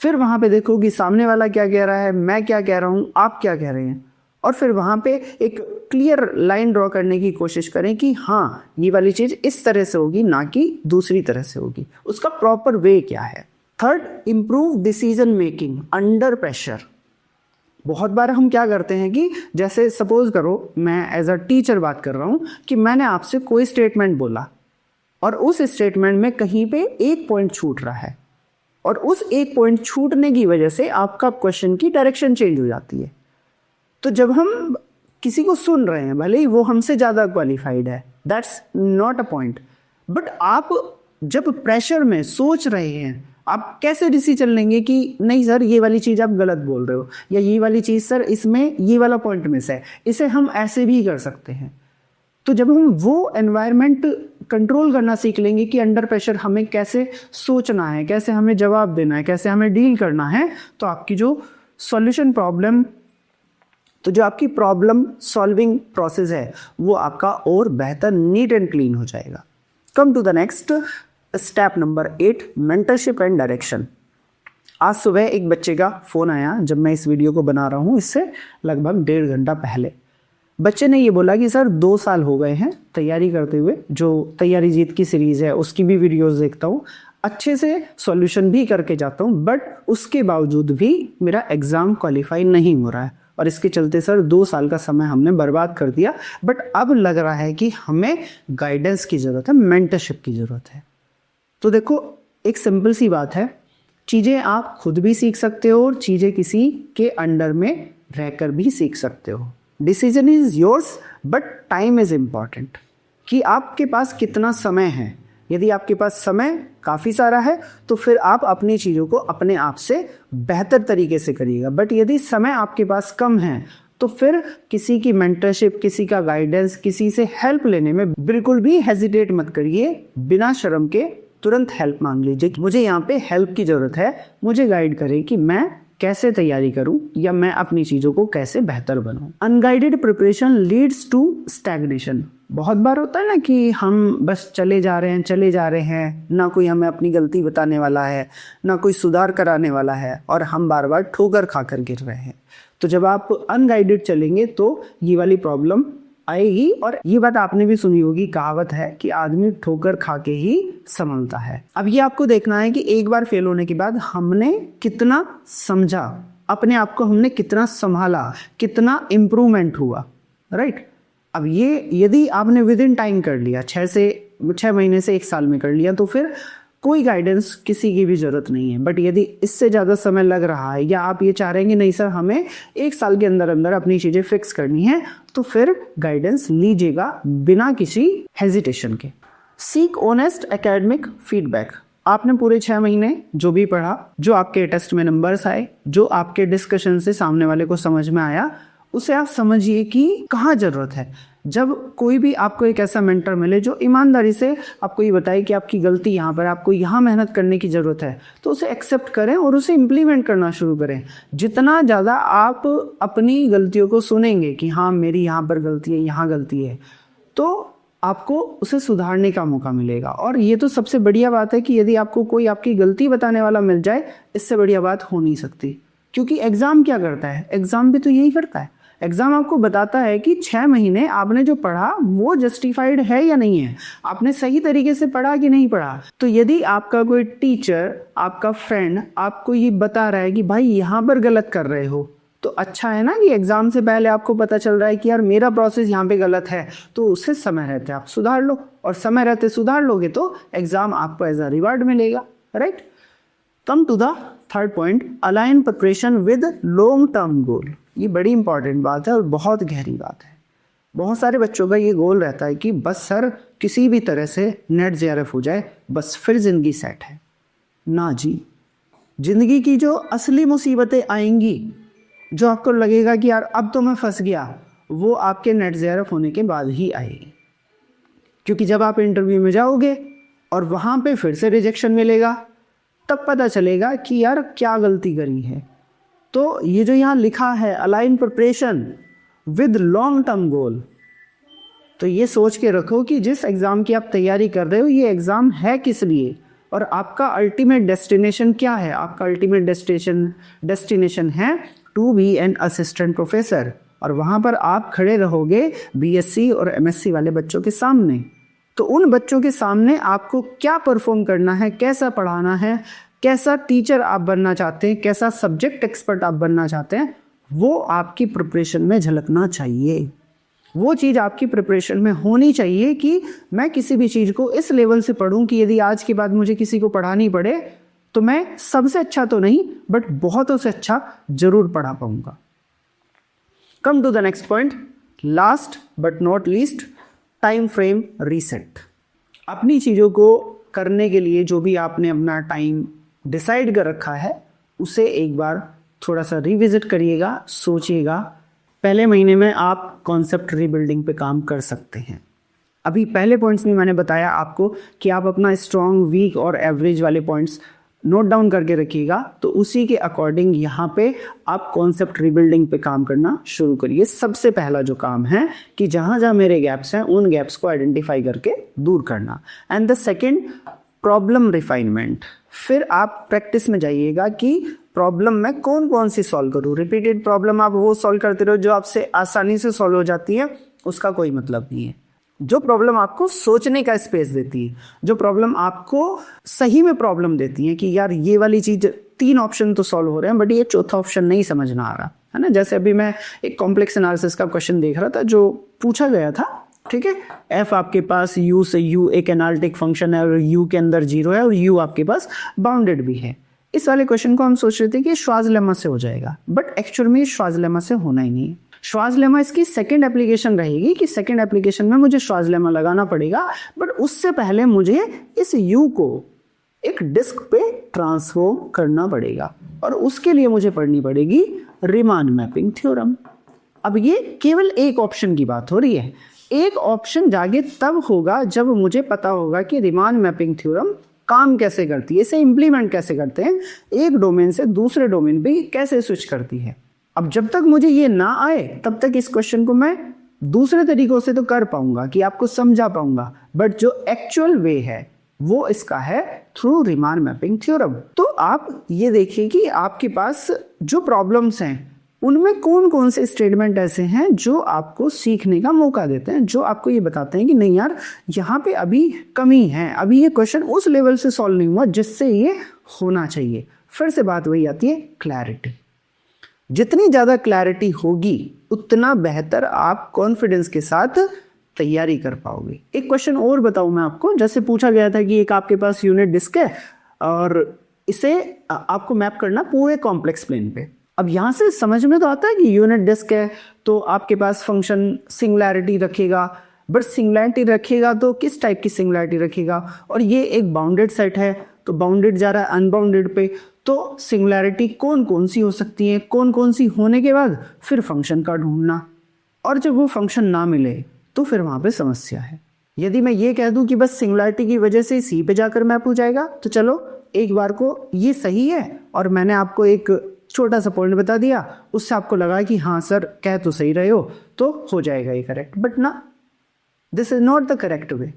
फिर वहाँ पे देखो कि सामने वाला क्या कह रहा है, मैं क्या कह रहा हूँ, आप क्या कह रहे हैं, और फिर वहाँ पे एक क्लियर लाइन ड्रॉ करने की कोशिश करें कि हाँ, ये वाली चीज़ इस तरह से होगी, ना कि दूसरी तरह से होगी। उसका प्रॉपर वे क्या है। Third, improve decision making under pressure. बहुत बार हम क्या करते हैं कि जैसे सपोज करो मैं एज अ टीचर बात कर रहा हूँ कि मैंने आपसे कोई स्टेटमेंट बोला और उस स्टेटमेंट में कहीं पे एक पॉइंट छूट रहा है, और उस एक पॉइंट छूटने की वजह से आपका क्वेश्चन की डायरेक्शन चेंज हो जाती है। तो जब हम किसी को सुन रहे हैं, भले ही वो हमसे ज़्यादा क्वालिफाइड है, that's not a point, but आप जब प्रेशर में सोच रहे हैं, आप कैसे डिसीजन लेंगे कि नहीं सर ये वाली चीज़ आप गलत बोल रहे हो, या ये वाली चीज़ सर इसमें ये वाला पॉइंट मिस है, इसे हम ऐसे भी कर सकते हैं। तो जब हम वो एनवायरनमेंट कंट्रोल करना सीख लेंगे कि अंडर प्रेशर हमें कैसे सोचना है, कैसे हमें जवाब देना है, कैसे हमें डील करना है, तो आपकी जो सॉल्यूशन प्रॉब्लम, तो जो आपकी प्रॉब्लम सॉल्विंग प्रोसेस है वो आपका और बेहतर, नीट एंड क्लीन हो जाएगा। Come to the next step number 8, mentorship and direction. आज सुबह एक बच्चे का फ़ोन आया जब मैं इस वीडियो को बना रहा हूँ, इससे लगभग 1.5 घंटा पहले। बच्चे ने ये बोला कि सर 2 साल हो गए हैं तैयारी करते हुए, जो तैयारी जीत की सीरीज़ है उसकी भी वीडियोज़ देखता हूँ, अच्छे से सॉल्यूशन भी करके जाता हूँ, बट उसके बावजूद भी मेरा एग्ज़ाम क्वालिफाई नहीं हो रहा है, और इसके चलते सर 2 साल का समय हमने बर्बाद कर दिया। बट अब लग रहा है कि हमें गाइडेंस की ज़रूरत है, मेंटरशिप की ज़रूरत है। तो देखो, एक सिंपल सी बात है, चीज़ें आप खुद भी सीख सकते हो और चीज़ें किसी के अंडर में रहकर भी सीख सकते हो। Decision is yours but time is important, कि आपके पास कितना समय है। यदि आपके पास समय काफ़ी सारा है तो फिर आप अपनी चीज़ों को अपने आप से बेहतर तरीके से करिएगा, बट यदि समय आपके पास कम है तो फिर किसी की मेंटरशिप, किसी का गाइडेंस, किसी से हेल्प लेने में बिल्कुल भी हेजिटेट मत करिए। बिना शर्म के तुरंत हेल्प मांग लीजिए कि मुझे यहाँ पे हेल्प की ज़रूरत है, मुझे गाइड करें कि मैं कैसे तैयारी करूं या मैं अपनी चीज़ों को कैसे बेहतर बनाऊं। Unguided preparation leads to stagnation. बहुत बार होता है ना कि हम बस चले जा रहे हैं, ना कोई हमें अपनी गलती बताने वाला है, ना कोई सुधार कराने वाला है, और हम बार बार ठोकर खाकर गिर रहे हैं। तो जब आप अनगाइडेड चलेंगे तो ये वाली प्रॉब्लम आएगी। और ये बात आपने भी सुनी होगी, कहावत है कि आदमी ठोकर खा के ही संभलता है। अब ये आपको देखना है कि एक बार फेल होने के बाद हमने कितना समझा, अपने आप को हमने कितना संभाला, कितना इम्प्रूवमेंट हुआ, राइट। अब ये यदि आपने विद इन टाइम कर लिया, 6 महीने से 1 साल में कर लिया, तो फिर कोई गाइडेंस किसी की भी ज़रूरत नहीं है। बट यदि इससे ज़्यादा समय लग रहा है या आप ये चाह रहे हैं कि नहीं सर हमें 1 साल के अंदर अंदर अपनी चीज़ें फिक्स करनी है, तो फिर गाइडेंस लीजिएगा बिना किसी हेजिटेशन के। Seek honest academic feedback. आपने पूरे 6 महीने जो भी पढ़ा, जो आपके टेस्ट में नंबर्स आए, जो आपके डिस्कशन से सामने वाले को समझ में आया, उसे आप समझिए कि कहाँ ज़रूरत है। जब कोई भी आपको एक ऐसा मेंटर मिले जो ईमानदारी से आपको ये बताए कि आपकी गलती यहाँ पर, आपको यहाँ मेहनत करने की ज़रूरत है, तो उसे एक्सेप्ट करें और उसे इम्प्लीमेंट करना शुरू करें। जितना ज़्यादा आप अपनी गलतियों को सुनेंगे कि हाँ मेरी यहाँ पर गलती है, यहाँ गलती है, तो आपको उसे सुधारने का मौका मिलेगा। और ये तो सबसे बढ़िया बात है कि यदि आपको कोई आपकी गलती बताने वाला मिल जाए, इससे बढ़िया बात हो नहीं सकती। क्योंकि एग्ज़ाम क्या करता है, एग्ज़ाम भी तो यही करता है। एग्ज़ाम आपको बताता है कि 6 महीने आपने जो पढ़ा वो जस्टिफाइड है या नहीं है, आपने सही तरीके से पढ़ा कि नहीं पढ़ा। तो यदि आपका कोई टीचर, आपका फ्रेंड आपको ये बता रहा है कि भाई यहाँ पर गलत कर रहे हो, तो अच्छा है ना कि एग्ज़ाम से पहले आपको पता चल रहा है कि यार मेरा प्रोसेस यहाँ पे गलत है, तो उससे समय रहते आप सुधार लो, और समय रहते सुधार लोगे तो एग्ज़ाम आपको एज अ रिवार्ड मिलेगा, right. Come to the third point, align preparation with long term goal. ये बड़ी इंपॉर्टेंट बात है और बहुत गहरी बात है। बहुत सारे बच्चों का ये गोल रहता है कि बस सर किसी भी तरह से नेट जेआरएफ हो जाए, बस फिर ज़िंदगी सेट है। ना जी, ज़िंदगी की जो असली मुसीबतें आएंगी, जो आपको लगेगा कि यार अब तो मैं फंस गया, वो आपके नेट जेआरएफ होने के बाद ही आएगी। क्योंकि जब आप इंटरव्यू में जाओगे और वहाँ पे फिर से रिजेक्शन मिलेगा, तब पता चलेगा कि यार क्या गलती करी है। तो ये जो यहाँ लिखा है align preparation with long term गोल, तो ये सोच के रखो कि जिस एग्ज़ाम की आप तैयारी कर रहे हो, ये एग्ज़ाम है किस लिए और आपका अल्टीमेट डेस्टिनेशन क्या है। आपका अल्टीमेट डेस्टिनेशन है to be an assistant professor, और वहाँ पर आप खड़े रहोगे बीएससी और एमएससी वाले बच्चों के सामने। तो उन बच्चों के सामने आपको क्या परफॉर्म करना है, कैसा पढ़ाना है, कैसा टीचर आप बनना चाहते हैं, कैसा सब्जेक्ट एक्सपर्ट आप बनना चाहते हैं, वो आपकी प्रिपरेशन में झलकना चाहिए। वो चीज़ आपकी प्रिपरेशन में होनी चाहिए कि मैं किसी भी चीज़ को इस लेवल से पढ़ूं कि यदि आज के बाद मुझे किसी को पढ़ानी पड़े तो मैं सबसे अच्छा तो नहीं बट बहुतों से अच्छा जरूर पढ़ा पाऊंगा। Come to the next point, last but not least, time frame reset. अपनी चीज़ों को करने के लिए जो भी आपने अपना टाइम डिसाइड कर रखा है, उसे एक बार थोड़ा सा रिविजिट करिएगा, सोचिएगा। पहले महीने में आप कॉन्सेप्ट रीबिल्डिंग पे काम कर सकते हैं। अभी पहले पॉइंट्स में मैंने बताया आपको कि आप अपना स्ट्रॉन्ग, वीक और एवरेज वाले पॉइंट्स नोट डाउन करके रखिएगा, तो उसी के अकॉर्डिंग यहाँ पे आप कॉन्सेप्ट रीबिल्डिंग पे काम करना शुरू करिए। सबसे पहला जो काम है कि जहाँ जहाँ मेरे गैप्स हैं उन गैप्स को आइडेंटिफाई करके दूर करना। And the second, problem refinement. फिर आप प्रैक्टिस में जाइएगा कि प्रॉब्लम मैं कौन कौन सी सॉल्व करूँ। रिपीटेड प्रॉब्लम आप वो सॉल्व करते रहो जो आपसे आसानी से सॉल्व हो जाती है, उसका कोई मतलब नहीं है। जो प्रॉब्लम आपको सोचने का स्पेस देती है, जो प्रॉब्लम आपको सही में प्रॉब्लम देती है कि यार ये वाली चीज़ 3 ऑप्शन तो सॉल्व हो रहे हैं बट ये चौथा ऑप्शन नहीं समझ ना आ रहा है ना। जैसे अभी मैं एक कॉम्प्लेक्स एनालिसिस का क्वेश्चन देख रहा था जो पूछा गया था, ठीक है। एफ आपके पास यू से यू एक एनालिटिक फंक्शन है और यू के अंदर 0 है और यू आपके पास बाउंडेड भी है। इस वाले क्वेश्चन को हम सोच रहे थे कि श्वार्ट्ज लेमा से हो जाएगा, बट एक्चुअल में श्वार्ट्ज लेमा से होना ही नहीं है। श्वार्ट्ज लेमा इसकी सेकंड एप्लीकेशन रहेगी कि सेकंड एप्लीकेशन में मुझे श्वार्ट्ज लेमा लगाना पड़ेगा, बट उससे पहले मुझे इस यू को एक डिस्क पे ट्रांसफॉर्म करना पड़ेगा और उसके लिए मुझे पढ़नी पड़ेगी रीमान मैपिंग थ्योरम। अब ये केवल एक ऑप्शन की बात हो रही है। एक ऑप्शन जागे तब होगा जब मुझे पता होगा कि रीमान मैपिंग थ्योरम काम कैसे करती है, इसे इंप्लीमेंट कैसे करते हैं, एक डोमेन से दूसरे डोमेन पे कैसे स्विच करती है। अब जब तक मुझे ये ना आए तब तक इस क्वेश्चन को मैं दूसरे तरीकों से तो कर पाऊंगा कि आपको समझा पाऊंगा, बट जो एक्चुअल वे है वो इसका है थ्रू रीमान मैपिंग थ्योरम। तो आप ये देखिए कि आपके पास जो प्रॉब्लम्स हैं उनमें कौन कौन से स्टेटमेंट ऐसे हैं जो आपको सीखने का मौका देते हैं, जो आपको ये बताते हैं कि नहीं यार यहाँ पे अभी कमी है, अभी ये क्वेश्चन उस लेवल से सॉल्व नहीं हुआ जिससे ये होना चाहिए। फिर से बात वही आती है क्लैरिटी। जितनी ज़्यादा क्लैरिटी होगी उतना बेहतर आप कॉन्फिडेंस के साथ तैयारी कर पाओगे। एक क्वेश्चन और बताऊं मैं आपको, जैसे पूछा गया था कि एक आपके पास यूनिट डिस्क है और इसे आपको मैप करना पूरे कॉम्प्लेक्स प्लेन पे। अब यहाँ से समझ में तो आता है कि यूनिट डिस्क है तो आपके पास फंक्शन सिंगुलैरिटी रखेगा, बट सिंगुलैरिटी रखेगा तो किस टाइप की सिंगुलैरिटी रखेगा, और ये एक बाउंडेड सेट है तो बाउंडेड जा रहा है अनबाउंडेड पे, तो सिंगुलैरिटी कौन कौन सी हो सकती है, कौन कौन सी होने के बाद फिर फंक्शन का ढूंढना, और जब वो फंक्शन ना मिले तो फिर वहाँ पे समस्या है। यदि मैं ये कह दूं कि बस सिंगुलैरिटी की वजह से सी पे जाकर मैप हो जाएगा तो चलो एक बार को ये सही है और मैंने आपको एक छोटा सा पॉइंट बता दिया, उससे आपको लगा कि हाँ सर कह तो सही रहे हो हो जाएगा ये करेक्ट, बट ना, this is not the correct way.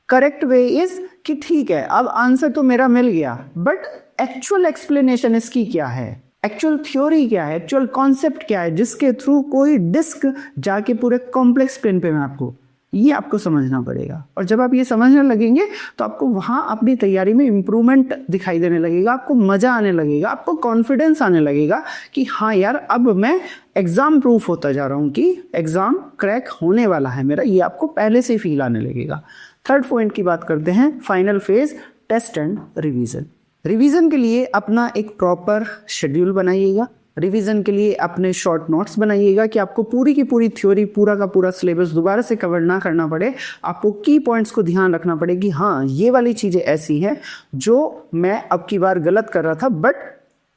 Correct way is कि ठीक है अब आंसर तो मेरा मिल गया, बट एक्चुअल एक्सप्लेनेशन इसकी क्या है, एक्चुअल थ्योरी क्या है, एक्चुअल कॉन्सेप्ट क्या है जिसके थ्रू कोई डिस्क जाके पूरे कॉम्प्लेक्स प्लेन पे मैप हो, ये आपको समझना पड़ेगा। और जब आप ये समझने लगेंगे तो आपको वहाँ अपनी तैयारी में इम्प्रूवमेंट दिखाई देने लगेगा, आपको मज़ा आने लगेगा, आपको कॉन्फिडेंस आने लगेगा कि हाँ यार अब मैं एग्ज़ाम प्रूफ होता जा रहा हूँ कि एग्ज़ाम क्रैक होने वाला है मेरा, ये आपको पहले से फील आने लगेगा। थर्ड पॉइंट की बात करते हैं, final phase test and revision. Revision के लिए अपना एक प्रॉपर शेड्यूल बनाइएगा, रिवीजन के लिए अपने शॉर्ट नोट्स बनाइएगा कि आपको पूरी की पूरी थ्योरी, पूरा का पूरा सिलेबस दोबारा से कवर ना करना पड़े, आपको की पॉइंट्स को ध्यान रखना पड़े कि हाँ ये वाली चीज़ें ऐसी हैं जो मैं अब की बार गलत कर रहा था बट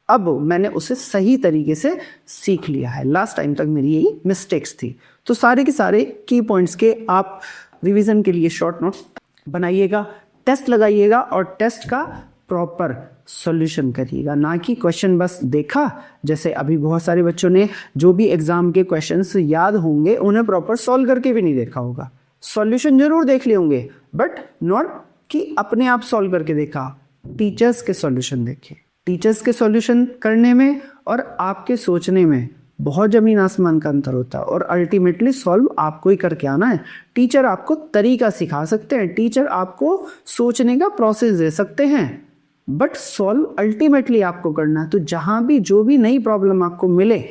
अब मैंने उसे सही तरीके से सीख लिया है, लास्ट टाइम तक मेरी यही मिस्टेक्स थी। तो सारे के सारे की पॉइंट्स के आप रिवीजन के लिए शॉर्ट नोट्स बनाइएगा, टेस्ट लगाइएगा और टेस्ट का प्रॉपर सॉल्यूशन करिएगा, ना कि क्वेश्चन बस देखा। जैसे अभी बहुत सारे बच्चों ने जो भी एग्जाम के क्वेश्चंस याद होंगे उन्हें प्रॉपर सॉल्व करके भी नहीं देखा होगा, सॉल्यूशन जरूर देख लिए होंगे बट नॉट कि अपने आप सॉल्व करके देखा। टीचर्स के सॉल्यूशन देखे, टीचर्स के सॉल्यूशन करने में और आपके सोचने में बहुत ज़मीन आसमान का अंतर होता है, और अल्टीमेटली सॉल्व आपको ही करके आना है। टीचर आपको तरीका सिखा सकते हैं, टीचर आपको सोचने का प्रोसेस दे सकते हैं, बट सॉल्व अल्टीमेटली आपको करना है। तो जहाँ भी जो भी नई प्रॉब्लम आपको मिले,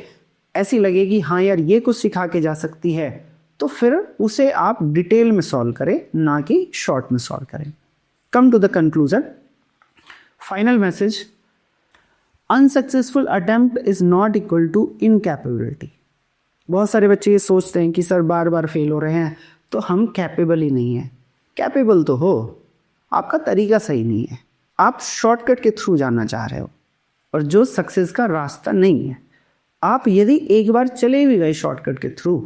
ऐसी लगे कि हाँ यार ये कुछ सिखा के जा सकती है, तो फिर उसे आप डिटेल में सॉल्व करें, ना कि शॉर्ट में सॉल्व करें। Come to the conclusion, final message, unsuccessful attempt is not equal to incapability. बहुत सारे बच्चे ये सोचते हैं कि सर बार बार फेल हो रहे हैं तो हम कैपेबल ही नहीं है। कैपेबल तो हो, आपका तरीका सही नहीं है, आप शॉर्टकट के थ्रू जाना चाह रहे हो और जो सक्सेस का रास्ता नहीं है। आप यदि एक बार चले भी गए शॉर्टकट के थ्रू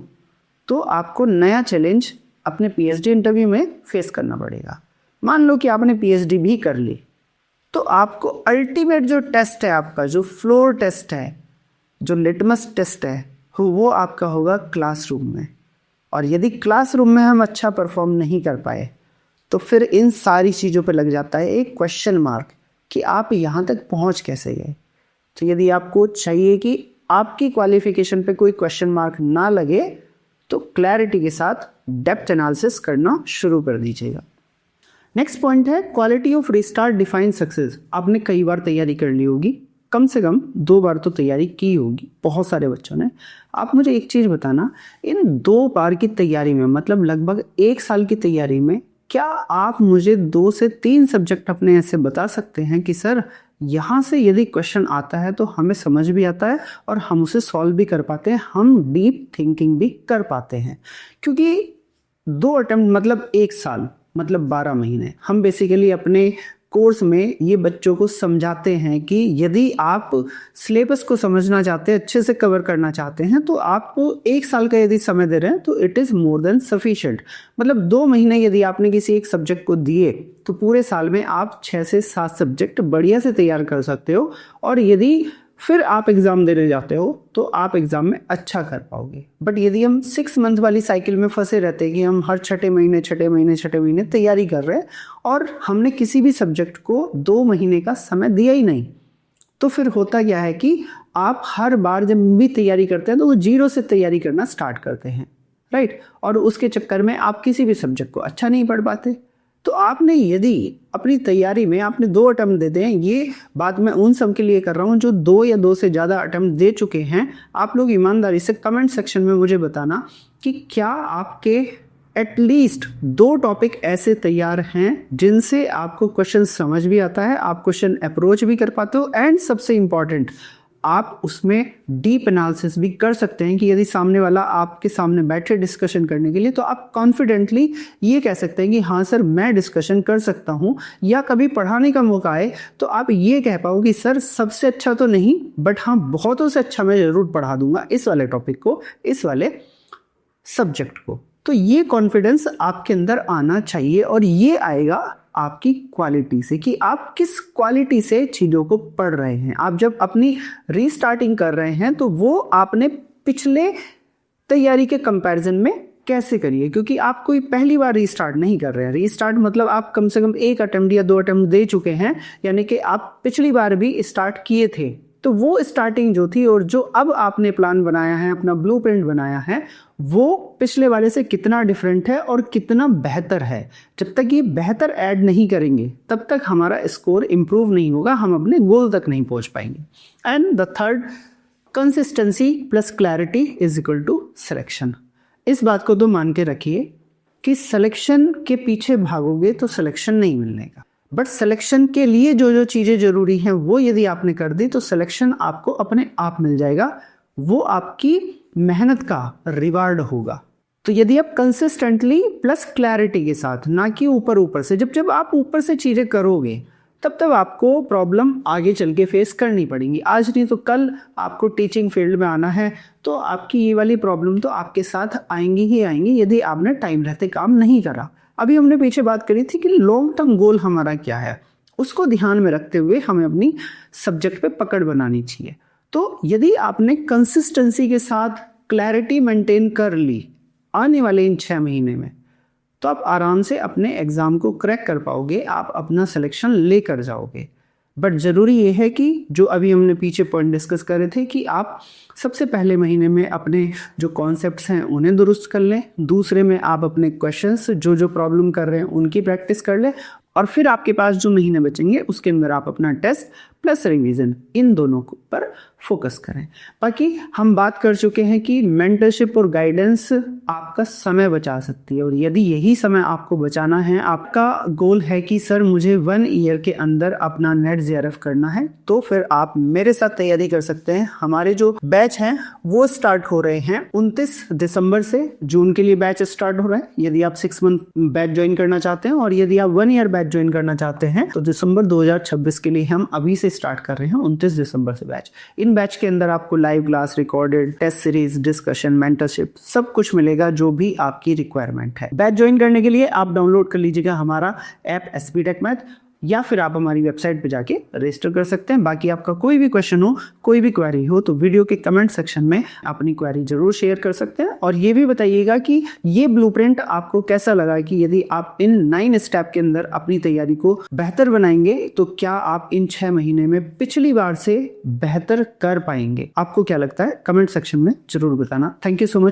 तो आपको नया चैलेंज अपने पीएचडी इंटरव्यू में फेस करना पड़ेगा। मान लो कि आपने पीएचडी भी कर ली तो आपको अल्टीमेट जो टेस्ट है आपका, जो फ्लोर टेस्ट है, जो लिटमस टेस्ट है, वो आपका होगा क्लासरूम में। और यदि क्लासरूम में हम अच्छा परफॉर्म नहीं कर पाए तो फिर इन सारी चीज़ों पे लग जाता है एक क्वेश्चन मार्क कि आप यहाँ तक पहुँच कैसे गए। तो यदि आपको चाहिए कि आपकी क्वालिफिकेशन पे कोई क्वेश्चन मार्क ना लगे तो क्लैरिटी के साथ डेप्थ एनालिसिस करना शुरू कर दीजिएगा। नेक्स्ट पॉइंट है quality of restart define success. आपने कई बार तैयारी कर ली होगी, कम से कम 2 बार तो तैयारी की होगी बहुत सारे बच्चों ने। आप मुझे एक चीज़ बताना, इन 2 बार की तैयारी में, मतलब लगभग 1 साल की तैयारी में, क्या आप मुझे 2 से 3 सब्जेक्ट अपने ऐसे बता सकते हैं कि सर यहाँ से यदि क्वेश्चन आता है तो हमें समझ भी आता है और हम उसे सॉल्व भी कर पाते हैं, हम डीप थिंकिंग भी कर पाते हैं। क्योंकि 2 अटेम्प्ट मतलब 1 साल मतलब 12 महीने, हम बेसिकली अपने कोर्स में ये बच्चों को समझाते हैं कि यदि आप सिलेबस को समझना चाहते हैं, अच्छे से कवर करना चाहते हैं, तो आप 1 साल का यदि समय दे रहे हैं तो it is more than sufficient. मतलब 2 महीने यदि आपने किसी एक सब्जेक्ट को दिए तो पूरे साल में आप 6 से 7 सब्जेक्ट बढ़िया से तैयार कर सकते हो, और यदि फिर आप एग्ज़ाम देने जाते हो तो आप एग्ज़ाम में अच्छा कर पाओगे। बट यदि हम 6 मंथ वाली साइकिल में फंसे रहते हैं कि हम हर छठे महीने तैयारी कर रहे हैं और हमने किसी भी सब्जेक्ट को 2 महीने का समय दिया ही नहीं, तो फिर होता क्या है कि आप हर बार जब भी तैयारी करते हैं तो वो 0 से तैयारी करना स्टार्ट करते हैं, राइट। और उसके चक्कर में आप किसी भी सब्जेक्ट को अच्छा नहीं पढ़ पाते। तो आपने यदि अपनी तैयारी में आपने 2 अटेम्प्ट दे दें, ये बात मैं उन सब के लिए कर रहा हूँ जो 2 या 2 से ज़्यादा अटेम्प्ट दे चुके हैं। आप लोग ईमानदारी से कमेंट सेक्शन में मुझे बताना कि क्या आपके एटलीस्ट 2 टॉपिक ऐसे तैयार हैं जिनसे आपको क्वेश्चन समझ भी आता है, आप क्वेश्चन अप्रोच भी कर पाते हो, एंड सबसे इम्पॉर्टेंट आप उसमें डीप एनालिसिस भी कर सकते हैं कि यदि सामने वाला आपके सामने बैठे डिस्कशन करने के लिए तो आप कॉन्फिडेंटली ये कह सकते हैं कि हाँ सर मैं डिस्कशन कर सकता हूँ, या कभी पढ़ाने का मौका आए तो आप ये कह पाओ कि सर सबसे अच्छा तो नहीं बट हाँ बहुतों से अच्छा मैं ज़रूर पढ़ा दूंगा इस वाले टॉपिक को, इस वाले सब्जेक्ट को। तो ये कॉन्फिडेंस आपके अंदर आना चाहिए, और ये आएगा आपकी क्वालिटी से कि आप किस क्वालिटी से चीज़ों को पढ़ रहे हैं। आप जब अपनी रीस्टार्टिंग कर रहे हैं तो वो आपने पिछले तैयारी के कंपैरिजन में कैसे करिए, क्योंकि आप कोई पहली बार रीस्टार्ट नहीं कर रहे हैं। रीस्टार्ट मतलब आप कम से कम 1 अटेम्प्ट या 2 अटेम्प्ट दे चुके हैं, यानी कि आप पिछली बार भी स्टार्ट किए थे। तो वो स्टार्टिंग जो थी और जो अब आपने प्लान बनाया है, अपना ब्लूप्रिंट बनाया है, वो पिछले वाले से कितना डिफरेंट है और कितना बेहतर है। जब तक ये बेहतर ऐड नहीं करेंगे तब तक हमारा स्कोर इम्प्रूव नहीं होगा, हम अपने गोल तक नहीं पहुंच पाएंगे। And the third, consistency plus clarity is equal to selection. इस बात को तो मान के रखिए कि सिलेक्शन के पीछे भागोगे तो सिलेक्शन नहीं मिलने का, बट सिलेक्शन के लिए जो जो चीज़ें ज़रूरी हैं वो यदि आपने कर दी तो सिलेक्शन आपको अपने आप मिल जाएगा। वो आपकी मेहनत का रिवार्ड होगा। तो यदि आप कंसिस्टेंटली प्लस क्लैरिटी के साथ, ना कि ऊपर से, जब आप ऊपर से चीज़ें करोगे तब आपको प्रॉब्लम आगे चल के फेस करनी पड़ेंगी। आज नहीं तो कल आपको टीचिंग फील्ड में आना है तो आपकी ये वाली प्रॉब्लम तो आपके साथ आएंगी ही आएंगी यदि आपने टाइम रहते काम नहीं करा। अभी हमने पीछे बात करी थी कि लॉन्ग टर्म गोल हमारा क्या है, उसको ध्यान में रखते हुए हमें अपनी सब्जेक्ट पे पकड़ बनानी चाहिए। तो यदि आपने कंसिस्टेंसी के साथ क्लैरिटी मेंटेन कर ली आने वाले इन 6 महीने में, तो आप आराम से अपने एग्ज़ाम को क्रैक कर पाओगे, आप अपना सिलेक्शन लेकर जाओगे। बट ज़रूरी ये है कि जो अभी हमने पीछे पॉइंट डिस्कस करे थे कि आप सबसे पहले महीने में अपने जो कॉन्सेप्ट्स हैं उन्हें दुरुस्त कर लें, दूसरे में आप अपने क्वेश्चंस जो प्रॉब्लम कर रहे हैं उनकी प्रैक्टिस कर लें, और फिर आपके पास जो महीने बचेंगे उसके अंदर आप अपना टेस्ट प्लस रिवीजन इन दोनों पर फोकस करें। बाकी हम बात कर चुके हैं कि मेंटरशिप और गाइडेंस आपका समय बचा सकती है, और यदि यही समय आपको बचाना है, आपका गोल है कि सर मुझे 1 ईयर के अंदर अपना नेट जेआरएफ करना है, तो फिर आप मेरे साथ तैयारी कर सकते हैं। हमारे जो बैच हैं वो स्टार्ट हो रहे हैं 29 दिसंबर से। जून के लिए बैच स्टार्ट हो रहा है यदि आप 6 मंथ बैच ज्वाइन करना चाहते हैं, और यदि आप 1 ईयर बैच ज्वाइन करना चाहते हैं तो दिसंबर 2026 के लिए हम अभी से स्टार्ट कर रहे हैं 29 दिसंबर से बैच। इन बैच के अंदर आपको live class, recorded test series, discussion, mentorship सब कुछ मिलेगा जो भी आपकी रिक्वायरमेंट है। बैच ज्वाइन करने के लिए आप डाउनलोड कर लीजिएगा हमारा ऐप एसपी टेक मैथ, या फिर आप हमारी वेबसाइट पे जाके रजिस्टर कर सकते हैं। बाकी आपका कोई भी क्वेश्चन हो, कोई भी क्वेरी हो तो वीडियो के कमेंट सेक्शन में अपनी क्वेरी जरूर शेयर कर सकते हैं, और ये भी बताइएगा कि ये ब्लूप्रिंट आपको कैसा लगा, कि यदि आप इन 9 स्टेप के अंदर अपनी तैयारी को बेहतर बनाएंगे तो क्या आप इन 6 महीने में पिछली बार से बेहतर कर पाएंगे। आपको क्या लगता है कमेंट सेक्शन में जरूर बताना। Thank you so much.